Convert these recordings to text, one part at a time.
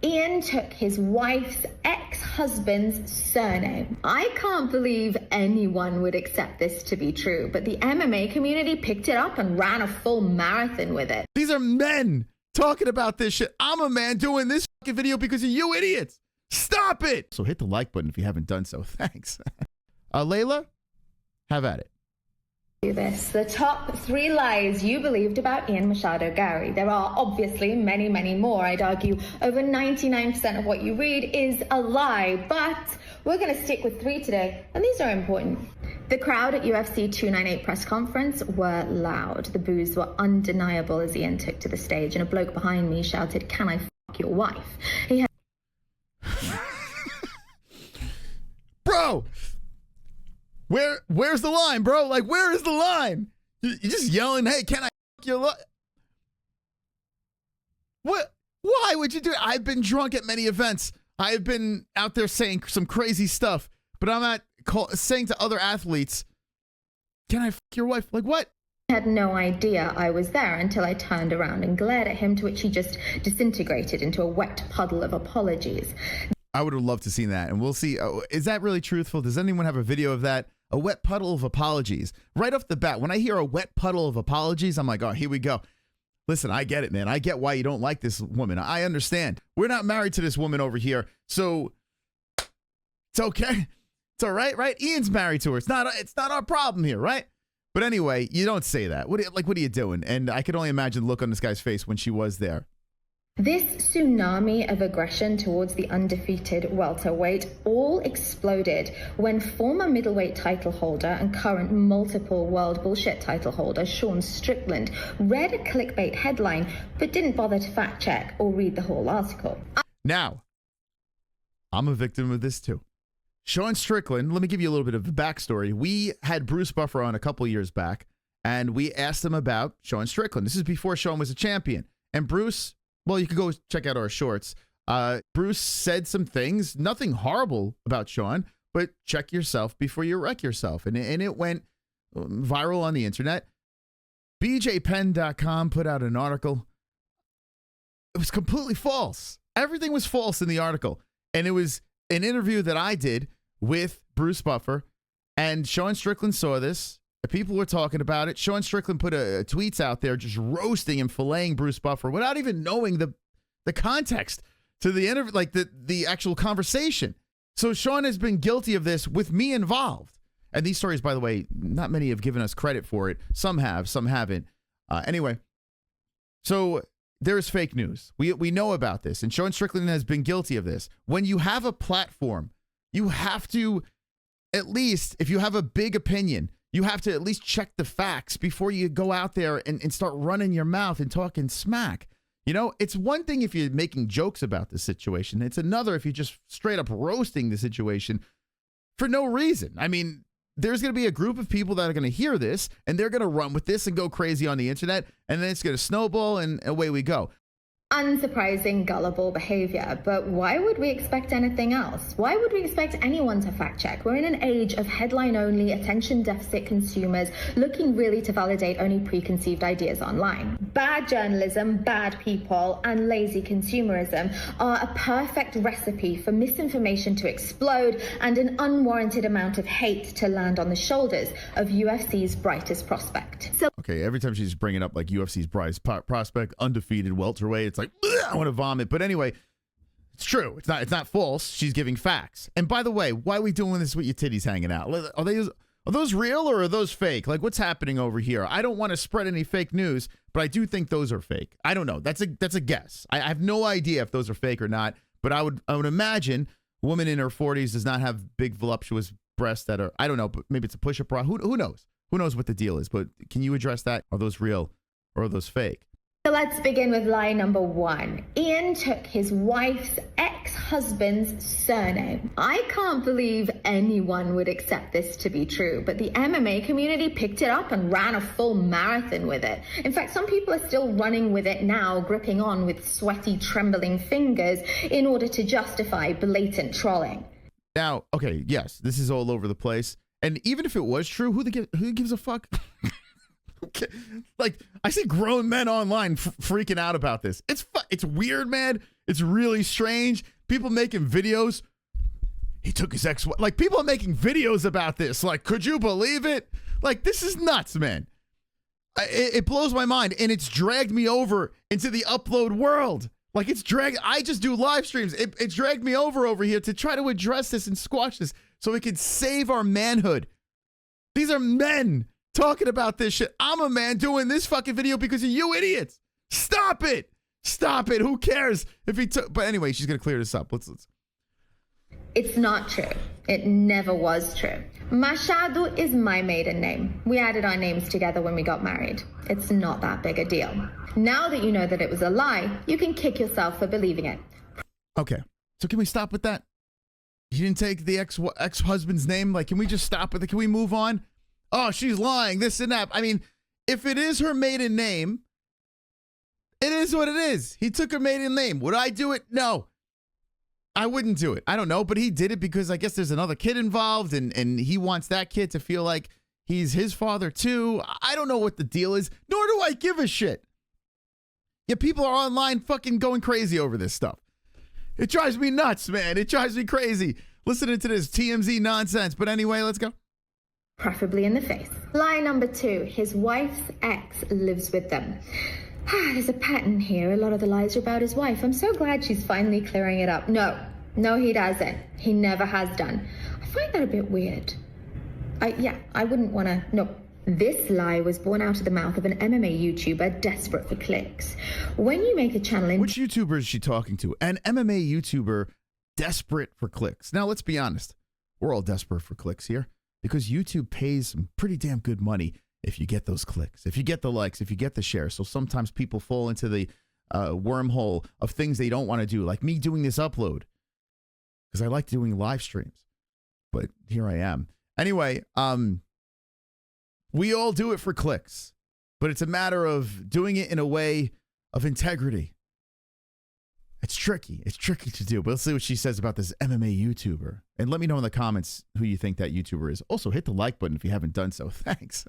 Ian took his wife's ex-husband's surname. I can't believe anyone would accept this to be true, but the MMA community picked it up and ran a full marathon with it. These are men talking about this shit. I'm a man doing this fucking video because of you idiots. Stop it. So hit the like button if you haven't done so. Thanks. Layla, have at it. The top 3 lies you believed about Ian Machado Garry. There are obviously many, many more. I'd argue over 99% of what you read is a lie, but we're going to stick with 3 today, and these are important. The crowd at UFC 298 press conference were loud. The boos were undeniable as Ian took to the stage, and a bloke behind me shouted, "Can I fuck your wife?" He had Bro! Where's the line, bro? Like, where is the line? You're just yelling, "Hey, can I fuck your wife?" What? Why would you do it? I've been drunk at many events. I've been out there saying some crazy stuff, but I'm not saying to other athletes, "Can I fuck your wife?" Like, what? I had no idea I was there until I turned around and glared at him, to which he just disintegrated into a wet puddle of apologies. I would have loved to see that, and we'll see. Is that really truthful? Does anyone have a video of that? A wet puddle of apologies. Right off the bat, when I hear a wet puddle of apologies, I'm like, oh, here we go. Listen, I get it, man. I get why you don't like this woman. I understand. We're not married to this woman over here, so it's okay. It's all right, right? Ian's married to her. It's not our problem here, right? But anyway, you don't say that. What are you doing? And I could only imagine the look on this guy's face when she was there. This tsunami of aggression towards the undefeated welterweight all exploded when former middleweight title holder and current multiple world bullshit title holder Sean Strickland read a clickbait headline but didn't bother to fact check or read the whole article. Now, I'm a victim of this too. Sean Strickland, let me give you a little bit of the backstory. We had Bruce Buffer on a couple years back, and we asked him about Sean Strickland. This is before Sean was a champion. And Bruce, well, you could go check out our shorts. Bruce said some things, nothing horrible about Sean, but check yourself before you wreck yourself. And it went viral on the internet. BJPenn.com put out an article. It was completely false. Everything was false in the article. And it was an interview that I did with Bruce Buffer, and Sean Strickland saw this. People were talking about it. Sean Strickland put tweets out there just roasting and filleting Bruce Buffer without even knowing the context to the interview, like the actual conversation. So Sean has been guilty of this with me involved. And these stories, by the way, not many have given us credit for it. Some have, some haven't. Anyway, so there is fake news. We know about this, and Sean Strickland has been guilty of this. When you have a platform, you have to, at least, if you have a big opinion, you have to at least check the facts before you go out there and start running your mouth and talking smack. You know, it's one thing if you're making jokes about the situation. It's another if you're just straight up roasting the situation for no reason. I mean, there's going to be a group of people that are going to hear this, and they're going to run with this and go crazy on the internet, and then it's going to snowball, and away we go. Unsurprising, gullible behavior, but why would we expect anything else? Why would we expect anyone to fact check? We're in an age of headline-only, attention-deficit consumers looking really to validate only preconceived ideas online. Bad journalism, bad people, and lazy consumerism are a perfect recipe for misinformation to explode and an unwarranted amount of hate to land on the shoulders of UFC's brightest prospect. Okay, every time she's bringing up like UFC's brightest prospect, undefeated welterweight, it's like, I want to vomit. But anyway, it's true. It's not false. She's giving facts. And by the way, why are we doing this with your titties hanging out? Are those real or are those fake? Like, what's happening over here? I don't want to spread any fake news, but I do think those are fake. I don't know. That's a guess. I have no idea if those are fake or not. But I would imagine a woman in her 40s does not have big voluptuous breasts that are, I don't know, but maybe it's a push-up bra. Who knows? Who knows what the deal is? But can you address that? Are those real or are those fake? So let's begin with lie number 1. Ian took his wife's ex-husband's surname. I can't believe anyone would accept this to be true, but the MMA community picked it up and ran a full marathon with it. In fact, some people are still running with it now, gripping on with sweaty, trembling fingers in order to justify blatant trolling. Now, okay, yes, this is all over the place. And even if it was true, who gives a fuck? Like, I see grown men online freaking out about this. It's weird, man. It's really strange. People making videos. He took his ex. Like, people are making videos about this. Like, could you believe it? Like, this is nuts, man. It blows my mind, and it's dragged me over into the upload world. Like, it's dragged. I just do live streams. It dragged me over here to try to address this and squash this so we can save our manhood. These are men talking about this shit. I'm a man doing this fucking video because of you idiots. Stop it. Stop it. Who cares if he took? But anyway, she's going to clear this up. Let's. It's not true. It never was true. Machado is my maiden name. We added our names together when we got married. It's not that big a deal. Now that you know that it was a lie, you can kick yourself for believing it. Okay. So can we stop with that? You didn't take the ex-husband's name? Like, can we just stop with it? Can we move on? Oh, she's lying, this and that. I mean, if it is her maiden name, it is what it is. He took her maiden name. Would I do it? No. I wouldn't do it. I don't know, but he did it because I guess there's another kid involved and he wants that kid to feel like he's his father too. I don't know what the deal is, nor do I give a shit. Yet people are online fucking going crazy over this stuff. It drives me nuts, man. It drives me crazy listening to this TMZ nonsense. But anyway, let's go. Preferably in the face. Lie number 2, his wife's ex lives with them. There's a pattern here. A lot of the lies are about his wife. I'm so glad she's finally clearing it up. No, he doesn't. He never has done. I find that a bit weird. I wouldn't want to. No, this lie was born out of the mouth of an MMA YouTuber desperate for clicks. When you make a channel in... Which YouTuber is she talking to? An MMA YouTuber desperate for clicks. Now, let's be honest. We're all desperate for clicks here because YouTube pays some pretty damn good money if you get those clicks, if you get the likes, if you get the shares. So sometimes people fall into the wormhole of things they don't want to do, like me doing this upload because I like doing live streams. But here I am. Anyway, we all do it for clicks, but it's a matter of doing it in a way of integrity. It's tricky. It's tricky to do. But let's see what she says about this MMA YouTuber. And let me know in the comments who you think that YouTuber is. Also, hit the like button if you haven't done so. Thanks.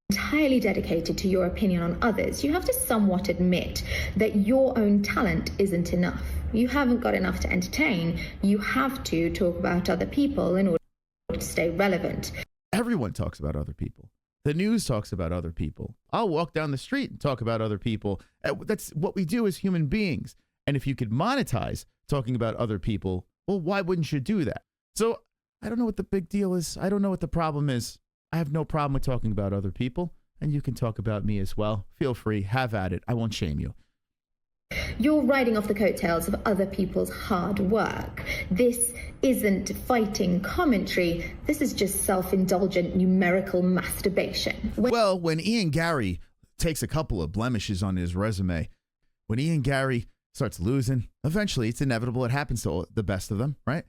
Entirely dedicated to your opinion on others, you have to somewhat admit that your own talent isn't enough. You haven't got enough to entertain. You have to talk about other people in order to stay relevant. Everyone talks about other people. The news talks about other people. I'll walk down the street and talk about other people. That's what we do as human beings. And if you could monetize talking about other people, well, why wouldn't you do that? So I don't know what the big deal is. I don't know what the problem is. I have no problem with talking about other people, and you can talk about me as well. Feel free. Have at it. I won't shame you. You're riding off the coattails of other people's hard work. This isn't fighting commentary. This is just self-indulgent numerical masturbation. Well, when Ian Garry takes a couple of blemishes on his resume, when Ian Garry starts losing, eventually it's inevitable. It happens to the best of them, right?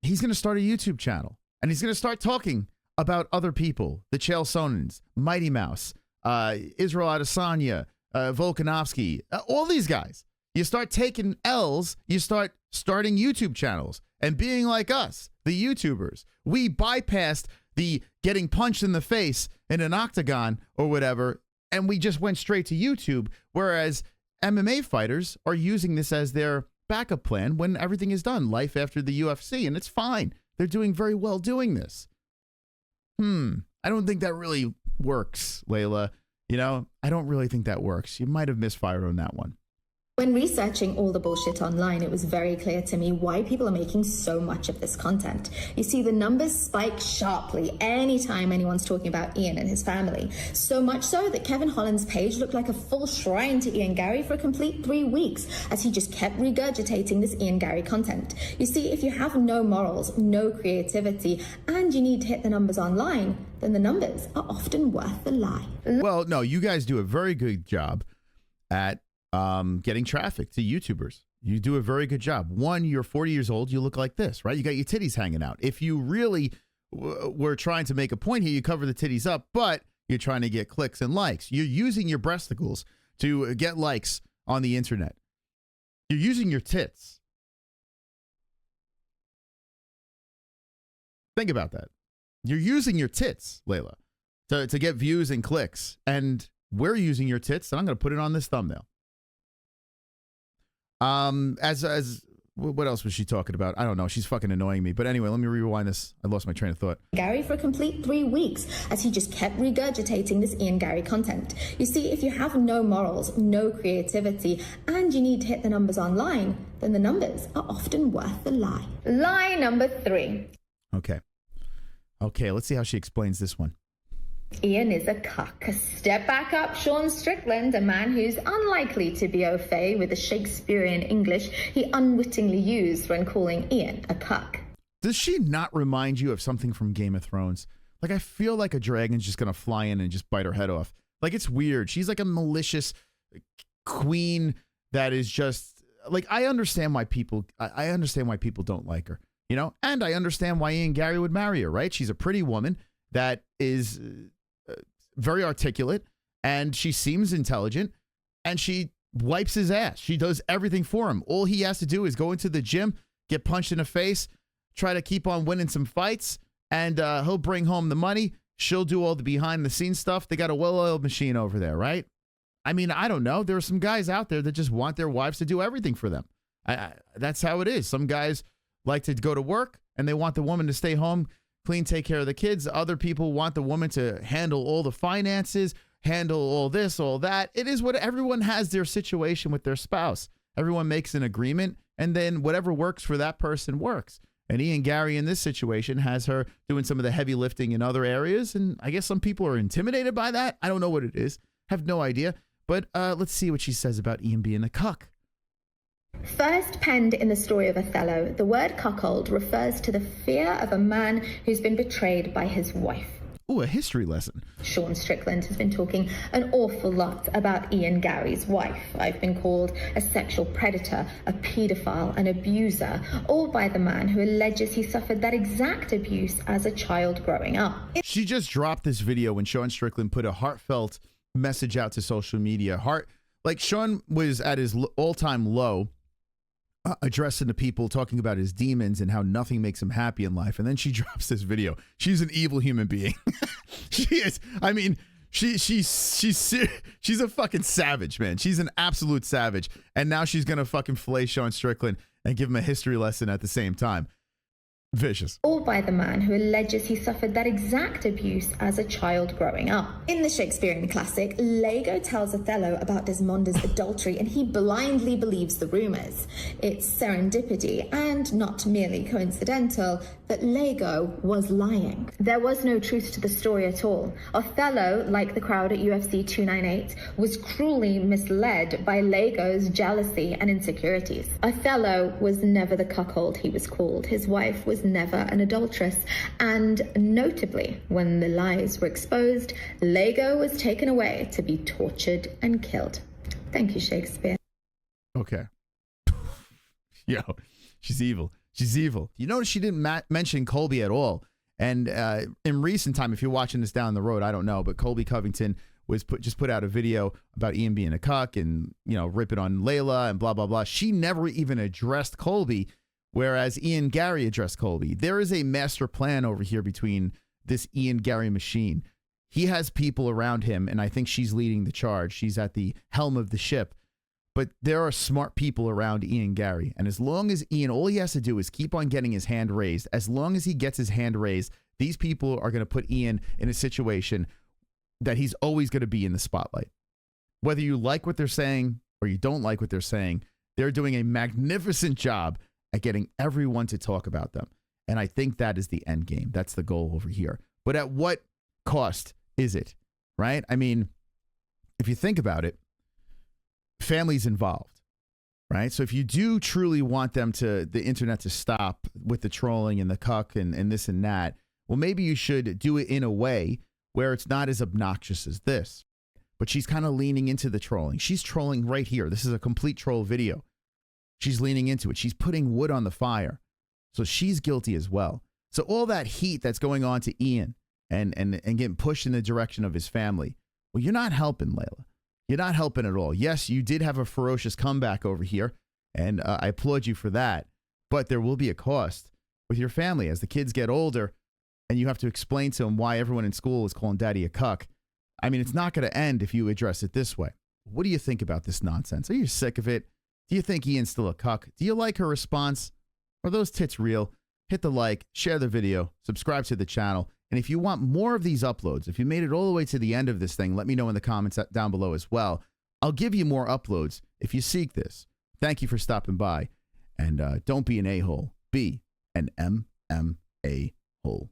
He's going to start a YouTube channel, and he's going to start talking about other people, the Chael Sonnens, Mighty Mouse, Israel Adesanya, Volkanovski, all these guys. You start taking L's, you start starting YouTube channels and being like us, the YouTubers. We bypassed the getting punched in the face in an octagon or whatever, and we just went straight to YouTube, whereas MMA fighters are using this as their backup plan when everything is done, life after the UFC, and it's fine. They're doing very well doing this. I don't think that really works, Layla. You know, I don't really think that works. You might have misfired on that one. When researching all the bullshit online, it was very clear to me why people are making so much of this content. You see, the numbers spike sharply anytime anyone's talking about Ian and his family. So much so that Kevin Holland's page looked like a full shrine to Ian Garry for a complete 3 weeks, as he just kept regurgitating this Ian Garry content. You see, if you have no morals, no creativity, and you need to hit the numbers online, then the numbers are often worth the lie. Well, no, you guys do a very good job at getting traffic to YouTubers. You do a very good job. One, you're 40 years old. You look like this, right? You got your titties hanging out. If you really were trying to make a point here, you cover the titties up, but you're trying to get clicks and likes. You're using your breasticles to get likes on the internet. You're using your tits. Think about that. You're using your tits, Layla, to get views and clicks. And we're using your tits, and I'm going to put it on this thumbnail. As what else was she talking about? I don't know. She's fucking annoying me. But anyway, let me rewind this. I lost my train of thought. Garry for a complete 3 weeks as he just kept regurgitating this Ian Garry content. You see, if you have no morals, no creativity, and you need to hit the numbers online, then the numbers are often worth the lie. Lie number 3. Okay, let's see how she explains this one. Ian is a cuck. Step back up, Sean Strickland, a man who's unlikely to be au fait with the Shakespearean English he unwittingly used when calling Ian a cuck. Does she not remind you of something from Game of Thrones? Like, I feel like a dragon's just going to fly in and just bite her head off. Like, it's weird. She's like a malicious queen that is just like, I understand why people don't like her, you know? And I understand why Ian Garry would marry her, right? She's a pretty woman that is very articulate, and she seems intelligent, and she wipes his ass. She does everything for him. All he has to do is go into the gym, get punched in the face, try to keep on winning some fights, and he'll bring home the money. She'll do all the behind-the-scenes stuff. They got a well-oiled machine over there, right? I mean, I don't know. There are some guys out there that just want their wives to do everything for them. That's how it is. Some guys like to go to work, and they want the woman to stay home, clean, take care of the kids. Other people want the woman to handle all the finances, handle all this, all that. It is what everyone has their situation with their spouse. Everyone makes an agreement, and then whatever works for that person works. And Ian Garry in this situation has her doing some of the heavy lifting in other areas. And I guess some people are intimidated by that. I don't know what it is. Have no idea. But let's see what she says about Ian being a cuck. First penned in the story of Othello, the word cuckold refers to the fear of a man who's been betrayed by his wife. Ooh, a history lesson. Sean Strickland has been talking an awful lot about Ian Garry's wife. I've been called a sexual predator, a paedophile, an abuser, all by the man who alleges he suffered that exact abuse as a child growing up. She just dropped this video when Sean Strickland put a heartfelt message out to social media. Like Sean was at his all-time low, addressing the people, talking about his demons and how nothing makes him happy in life. And then she drops this video. She's an evil human being. She is. I mean, she's a fucking savage, man. She's an absolute savage. And now she's going to fucking fillet Sean Strickland and give him a history lesson at the same time. Vicious. All by the man who alleges he suffered that exact abuse as a child growing up. In the Shakespearean classic, Iago tells Othello about Desmonda's adultery and he blindly believes the rumors. It's serendipity and not merely coincidental that Iago was lying. There was no truth to the story at all. Othello, like the crowd at UFC 298, was cruelly misled by Iago's jealousy and insecurities. Othello was never the cuckold he was called. His wife was never an adulteress, and notably, when the lies were exposed, Iago was taken away to be tortured and killed. Thank you, Shakespeare. Okay. Yo, she's evil. She's evil. You notice she didn't mention Colby at all. And in recent time, if you're watching this down the road, I don't know, but Colby Covington was just put out a video about Ian being a cuck and, you know, ripping on Layla and blah, blah, blah. She never even addressed Colby, whereas Ian Garry addressed Colby. There is a master plan over here between this Ian Garry machine. He has people around him, and I think she's leading the charge. She's at the helm of the ship. But there are smart people around Ian Garry. And as long as Ian, all he has to do is keep on getting his hand raised. As long as he gets his hand raised, these people are going to put Ian in a situation that he's always going to be in the spotlight. Whether you like what they're saying or you don't like what they're saying, they're doing a magnificent job at getting everyone to talk about them. And I think that is the end game. That's the goal over here. But at what cost is it, right? I mean, if you think about it, family's involved, right? So if you do truly want the internet to stop with the trolling and the cuck and this and that, well, maybe you should do it in a way where it's not as obnoxious as this. But she's kind of leaning into the trolling. She's trolling right here. This is a complete troll video. She's leaning into it. She's putting wood on the fire. So she's guilty as well. So all that heat that's going on to Ian and getting pushed in the direction of his family, well, you're not helping, Layla. You're not helping at all. Yes, you did have a ferocious comeback over here, and I applaud you for that. But there will be a cost with your family as the kids get older, and you have to explain to them why everyone in school is calling daddy a cuck. I mean, it's not going to end if you address it this way. What do you think about this nonsense? Are you sick of it? Do you think Ian's still a cuck? Do you like her response? Are those tits real? Hit the like, share the video, subscribe to the channel. And if you want more of these uploads, if you made it all the way to the end of this thing, let me know in the comments down below as well. I'll give you more uploads if you seek this. Thank you for stopping by. And don't be an a-hole. Be an MMA hole.